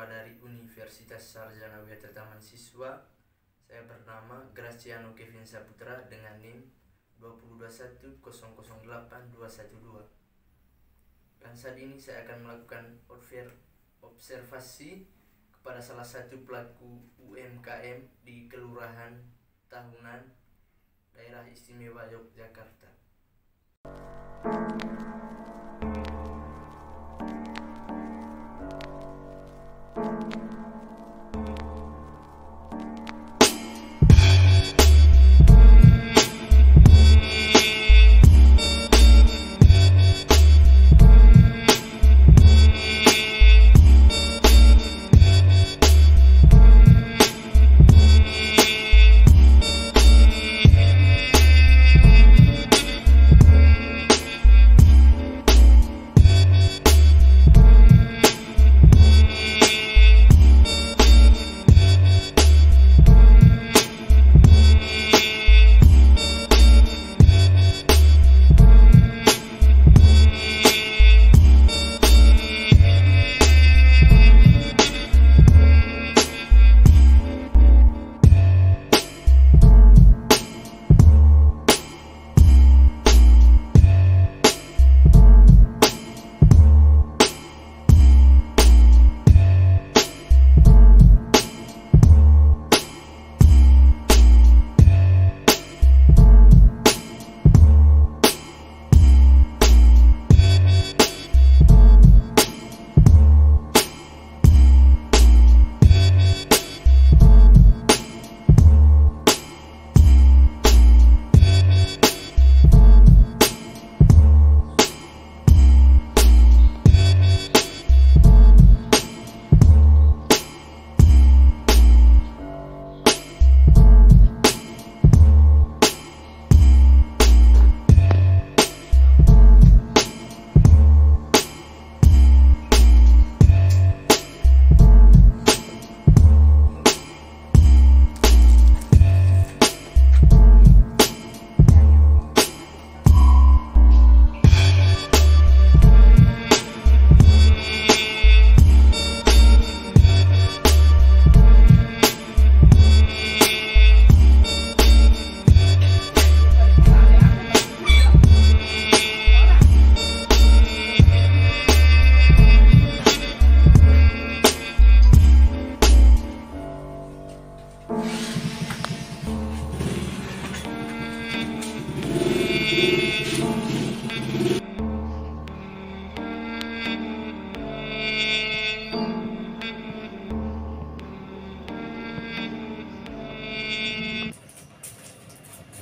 mahasiswa dari Universitas Sarjana Wiatetaman Siswa. Saya bernama Graciano Kevin Saputra dengan NIM 221008212. Dan saat ini saya akan melakukan observasi kepada salah satu pelaku UMKM di Kelurahan Tahunan, Daerah Istimewa Yogyakarta.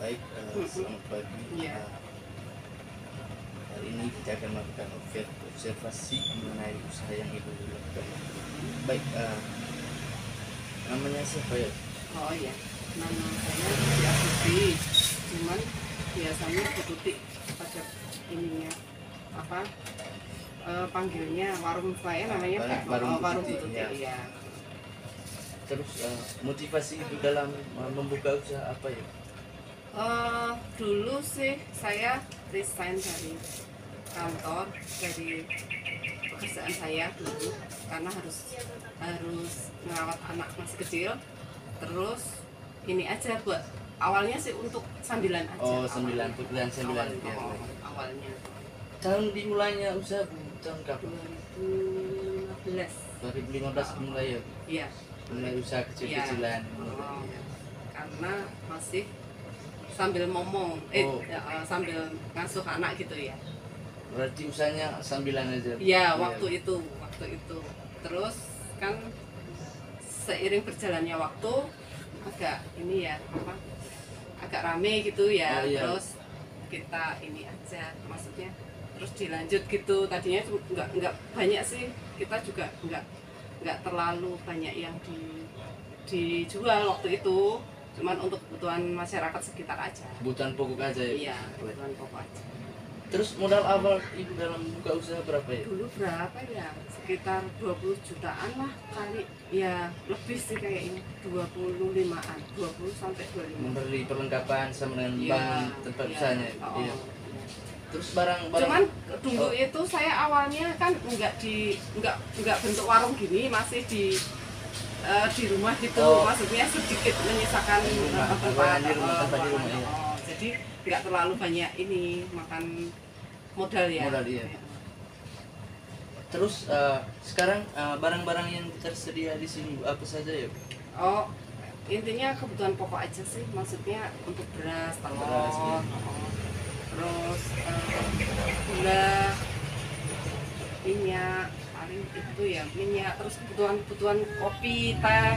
Baik, selamat pagi. Hari ini kita akan melakukan observasi mengenai usaha yang Ibu lakukan. Baik, namanya siapa ya? Oh iya, nama saya Tuti Astuti. Cuman biasanya Bu Tuti pada ininya panggilnya warung saya namanya Warung warung Bu Bu Tuti, Tuti. ya. Iya. Terus motivasi Ibu dalam membuka usaha apa ya? Dulu sih saya resign dari kantor, dari pekerjaan saya dulu karena harus merawat anak masih kecil. Terus ini aja buat awalnya sih untuk sambilan aja. Oh, pekerjaan sambilan. Awalnya. Tahun dimulainya usaha Bu, tahun kapan? 2015. 2015 mulai ya? Iya. Mulai usaha kecil-kecilan. Karena masih sambil ngomong, sambil ngasuh anak gitu ya. Berarti usahanya sambilan aja? Iya, waktu itu. Terus kan seiring berjalannya waktu agak ini ya, agak rame gitu ya. Oh, iya. Terus kita ini aja, maksudnya terus dilanjut gitu. Tadinya nggak banyak sih, kita juga nggak terlalu banyak yang dijual waktu itu. Cuman untuk kebutuhan masyarakat sekitar aja. Kebutuhan pokok aja ya? Iya, kebutuhan pokok aja. Terus modal awal Ibu dalam buka usaha berapa ya? Dulu berapa ya? Sekitar 20 jutaan lah kali. Ya, lebih sih kayaknya 25-an, 20 sampai 25. Memberi perlengkapan sama dengan Iya, bank tempat iya. usahanya. Oh, Iya. Terus barang-barang Cuman dulu itu saya awalnya kan nggak bentuk warung gini, masih di rumah gitu. Oh. Maksudnya sedikit menyisakan tempat di rumah di rumah, ya. jadi nggak terlalu banyak ini makan modal ya. Modal, iya. Terus sekarang barang-barang yang tersedia di sini apa saja ya? Oh, intinya kebutuhan pokok aja sih, maksudnya untuk beras, telur, Beras, ya. terus gula, minyak, paling itu ya minyak, terus kebutuhan kopi, teh,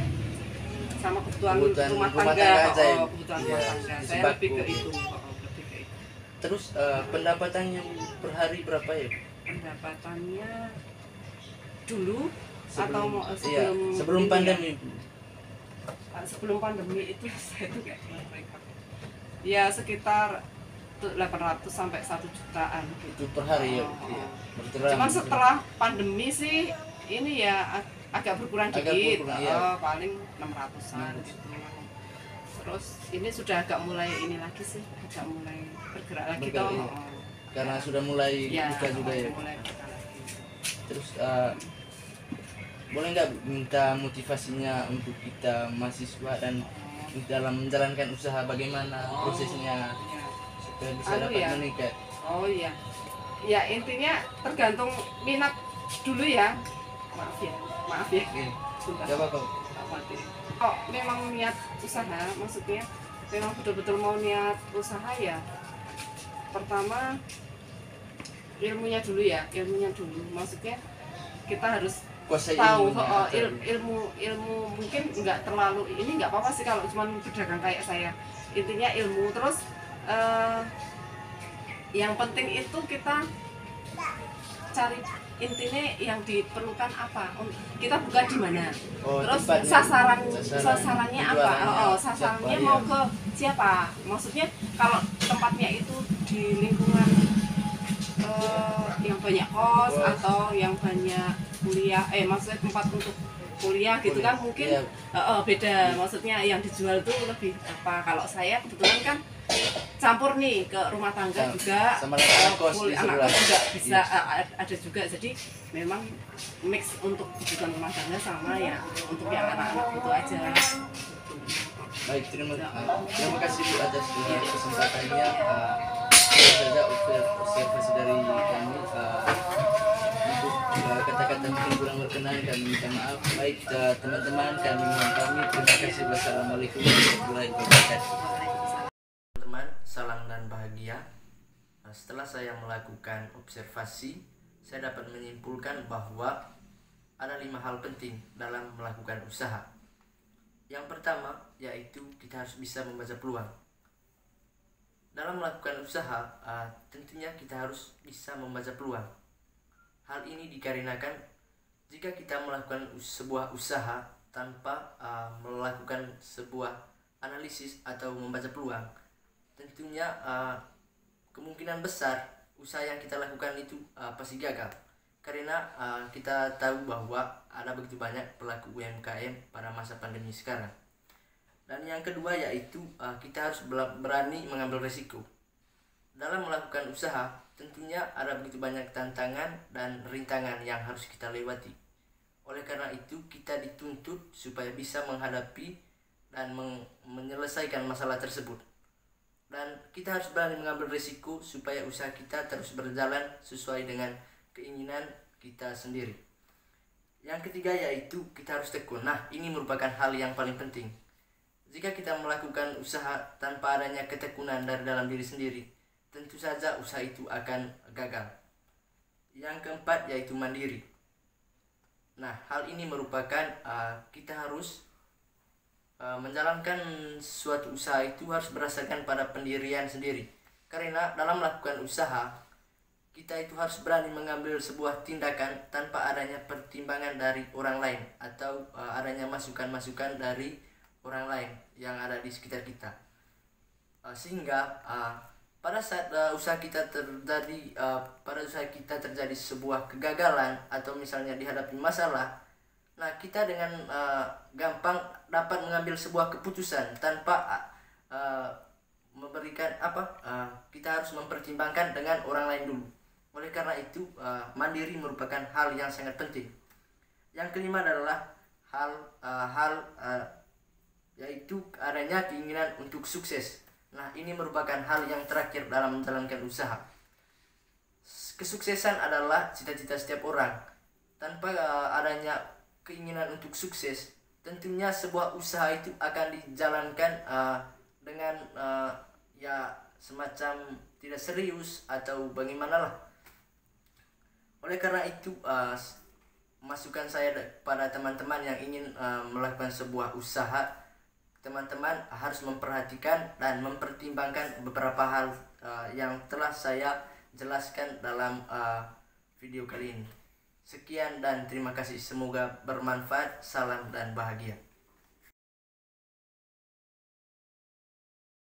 sama kebutuhan rumah tangga, aja ya? kebutuhan Iya, rumah tangga. Saya sembako. lebih ke itu, lebih ke itu. Terus pendapatannya per hari berapa ya? Pendapatannya dulu atau iya, sebelum ini pandemi. ya, sebelum pandemi itu saya tuh nggak pernah rekap. Ya sekitar 800 sampai 1 jutaan gitu. Itu per hari ya. Oh. Iya. Cuman setelah pandemi sih ini ya agak berkurang Agak dikit. berkurang, iya. Paling 600-an gitu. Terus ini sudah agak mulai ini lagi sih, agak mulai bergerak lagi Bergerak, toh. iya. Karena sudah mulai Ya, buka juga ya. mulai buka lagi. Terus boleh nggak minta motivasinya untuk kita mahasiswa dan dalam menjalankan usaha bagaimana prosesnya Ya. supaya bisa Anu dapat ya. meningkat? Oh iya. Ya intinya tergantung minat dulu ya. Maaf ya. Oke, Sebentar. nggak apa-apa. Tak mati. Oh, memang niat usaha, maksudnya memang betul-betul mau niat usaha ya. Pertama ilmunya dulu. Maksudnya kita harus Kuasai tahu ilmunya, ilmu mungkin nggak terlalu ini nggak apa-apa sih kalau cuma berdagang kayak saya. Intinya ilmu terus yang penting itu kita cari intinya yang diperlukan apa, kita buka di mana, Oh, terus tempatnya. sasarannya apa, Jualannya sasarannya siapa, mau iya. ke siapa, maksudnya kalau tempatnya itu di lingkungan yang banyak kos Kos. atau yang banyak kuliah, maksudnya tempat untuk kuliah gitu kan mungkin Iya. beda, maksudnya yang dijual tuh lebih apa. Kalau saya kebetulan kan campur nih ke rumah tangga juga, sama anak kos di anak sebelah. kos juga bisa, Iya. ada juga, jadi memang mix untuk kebutuhan rumah tangga sama ya untuk yang anak-anak itu aja. Baik, terima kasih Bu atas kesempatannya. Itu saja observasi dari kami untuk kata-kata mungkin kurang berkenan, kami minta maaf. Baik teman-teman, kami mohon pamit. Terima kasih. Wassalamualaikum warahmatullahi wabarakatuh. Teman, salam dan bahagia. Setelah saya melakukan observasi, saya dapat menyimpulkan bahwa ada 5 hal penting dalam melakukan usaha. Yang pertama yaitu kita harus bisa membaca peluang. Dalam melakukan usaha, tentunya kita harus bisa membaca peluang. Hal ini dikarenakan jika kita melakukan sebuah usaha tanpa melakukan sebuah analisis atau membaca peluang, tentunya kemungkinan besar usaha yang kita lakukan itu pasti gagal. Karena kita tahu bahwa ada begitu banyak pelaku UMKM pada masa pandemi sekarang. Dan yang kedua yaitu kita harus berani mengambil resiko. Dalam melakukan usaha tentunya ada begitu banyak tantangan dan rintangan yang harus kita lewati. Oleh karena itu kita dituntut supaya bisa menghadapi dan menyelesaikan masalah tersebut. Dan kita harus berani mengambil resiko supaya usaha kita terus berjalan sesuai dengan keinginan kita sendiri. Yang ketiga yaitu kita harus tekun. Nah, ini merupakan hal yang paling penting. Jika kita melakukan usaha tanpa adanya ketekunan dari dalam diri sendiri, tentu saja usaha itu akan gagal. Yang keempat yaitu mandiri. Nah, hal ini merupakan kita harus menjalankan suatu usaha itu harus berdasarkan pada pendirian sendiri. Karena dalam melakukan usaha, kita itu harus berani mengambil sebuah tindakan tanpa adanya pertimbangan dari orang lain atau adanya masukan-masukan dari orang lain yang ada di sekitar kita. Sehingga pada saat usaha kita terjadi sebuah kegagalan atau misalnya dihadapi masalah, nah kita dengan gampang dapat mengambil sebuah keputusan tanpa memberikan kita harus mempertimbangkan dengan orang lain dulu. Oleh karena itu mandiri merupakan hal yang sangat penting. Yang kelima adalah yaitu adanya keinginan untuk sukses. Nah, ini merupakan hal yang terakhir dalam menjalankan usaha. Kesuksesan adalah cita-cita setiap orang. Tanpa adanya keinginan untuk sukses, tentunya sebuah usaha itu akan dijalankan dengan semacam tidak serius atau bagaimana lah. Oleh karena itu masukan saya pada teman-teman yang ingin melakukan sebuah usaha, teman-teman harus memperhatikan dan mempertimbangkan beberapa hal yang telah saya jelaskan dalam video kali ini. Sekian dan terima kasih, semoga bermanfaat. Salam dan bahagia.